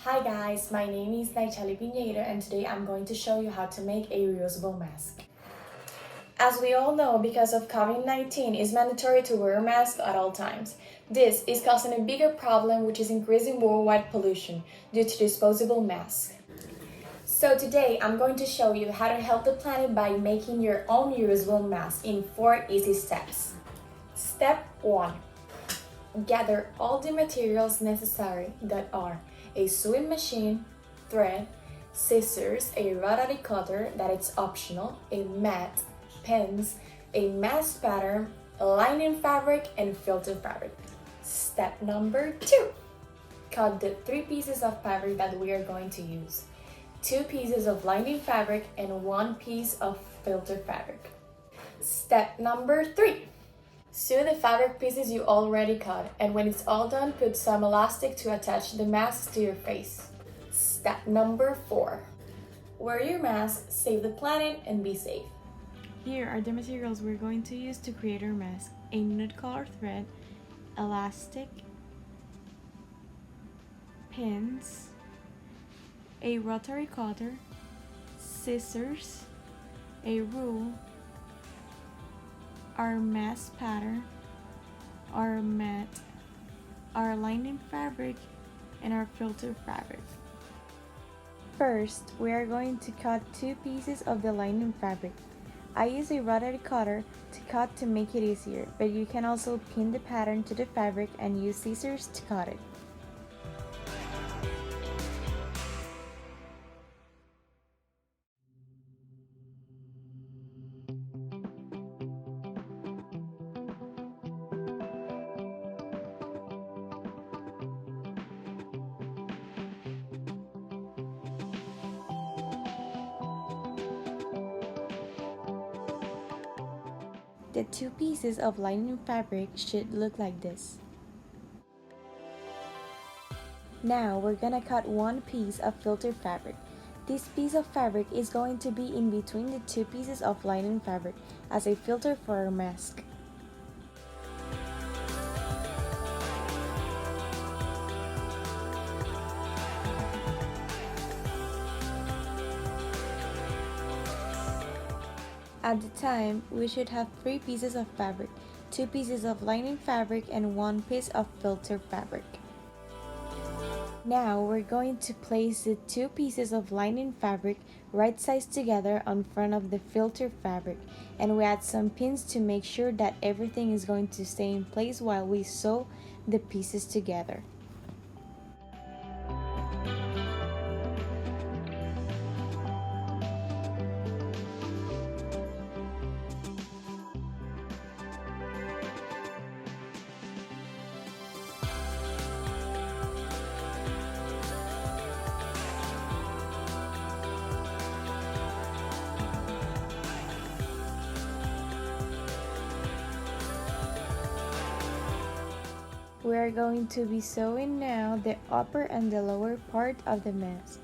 Hi guys, my name is PINEIRO and today I'm going to show you how to make a reusable mask. As we all know, because of COVID-19, it's mandatory to wear a mask at all times. This is causing a bigger problem, which is increasing worldwide pollution due to disposable masks. So today I'm going to show you how to help the planet by making your own reusable mask in 4 easy steps. Step 1. Gather all the materials necessary that are a sewing machine, thread, scissors, a rotary cutter that is optional, a mat, pins, a mask pattern, lining fabric, and filter fabric. Step number 2. Cut the 3 pieces of fabric that we are going to use. 2 pieces of lining fabric and 1 piece of filter fabric. Step number 3. Sew the fabric pieces you already cut, and when it's all done, put some elastic to attach the mask to your face. Step number 4. Wear your mask, save the planet, and be safe. Here are the materials we're going to use to create our mask: a nude color thread, elastic, pins, a rotary cutter, scissors, a rule, our mask pattern, our mat, our lining fabric, and our filter fabric. First, we are going to cut 2 pieces of the lining fabric. I use a rotary cutter to cut to make it easier, but you can also pin the pattern to the fabric and use scissors to cut it. The 2 pieces of lining fabric should look like this. Now we're gonna cut 1 piece of filter fabric. This piece of fabric is going to be in between the 2 pieces of lining fabric as a filter for our mask. At the time, we should have 3 pieces of fabric, 2 pieces of lining fabric, and 1 piece of filter fabric. Now we're going to place the 2 pieces of lining fabric right sides together on front of the filter fabric, and we add some pins to make sure that everything is going to stay in place while we sew the pieces together. We are going to be sewing now the upper and the lower part of the mask.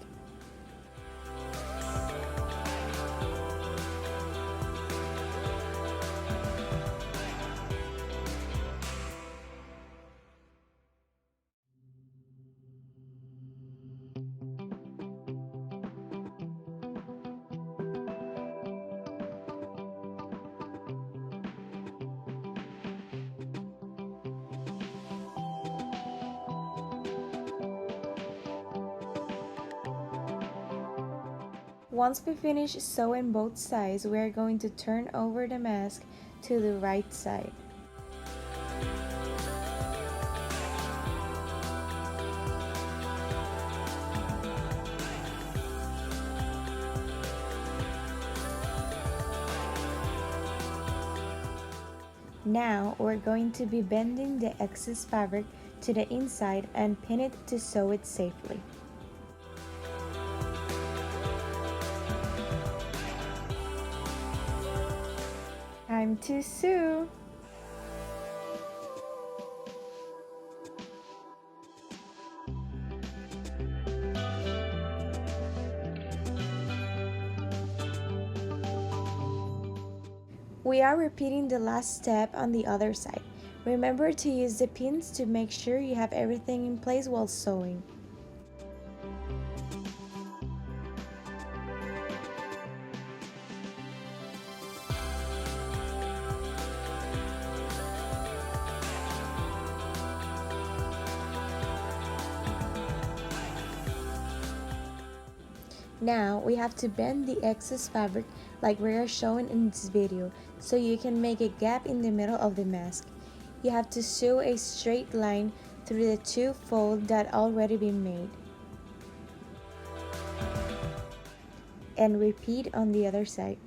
Once we finish sewing both sides, we are going to turn over the mask to the right side. Now we're going to be bending the excess fabric to the inside and pin it to sew it safely. Time to sew! We are repeating the last step on the other side. Remember to use the pins to make sure you have everything in place while sewing. Now we have to bend the excess fabric like we are showing in this video so you can make a gap in the middle of the mask. You have to sew a straight line through the two folds that already been made. And repeat on the other side.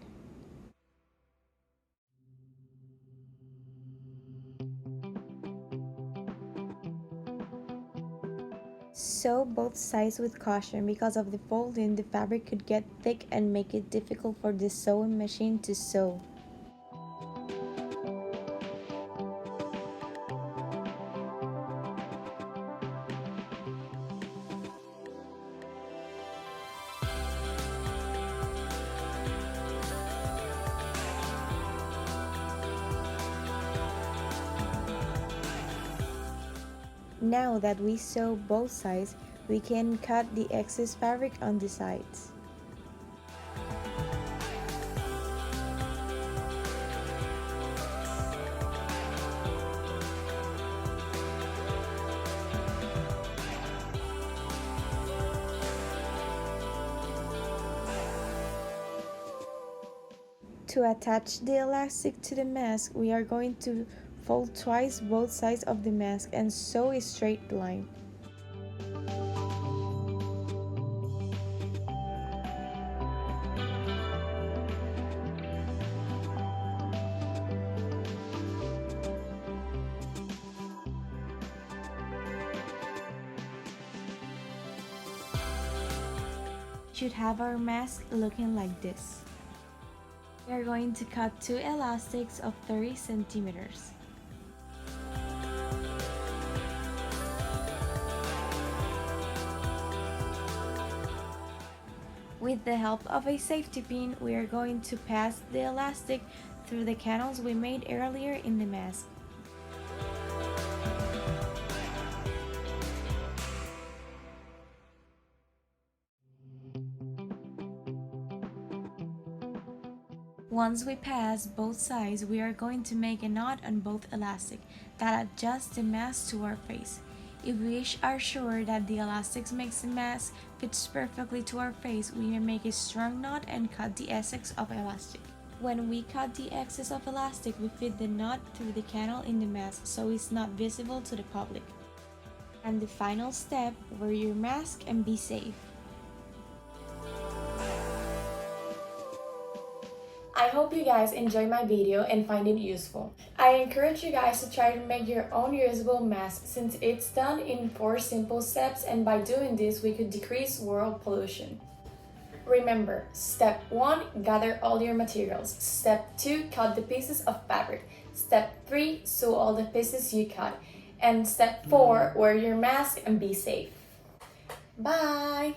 Sew both sides with caution because of the folding. The fabric could get thick and make it difficult for the sewing machine to sew. Now that we sew both sides, we can cut the excess fabric on the sides. To attach the elastic to the mask, we are going to fold twice both sides of the mask and sew a straight line. Should have our mask looking like this. We are going to cut two elastics of 30 centimeters. With the help of a safety pin, we are going to pass the elastic through the canals we made earlier in the mask. Once we pass both sides, we are going to make a knot on both elastic that adjusts the mask to our face. If we are sure that the elastic makes the mask fits perfectly to our face, we may make a strong knot and cut the excess of elastic. When we cut the excess of elastic, we fit the knot through the canal in the mask so it's not visible to the public. And the final step, wear your mask and be safe. I hope you guys enjoy my video and find it useful. I encourage you guys to try to make your own reusable mask since it's done in 4 simple steps, and by doing this we could decrease world pollution. Remember, step 1, gather all your materials. Step 2, cut the pieces of fabric. Step 3, sew all the pieces you cut. And step 4, wear your mask and be safe. Bye!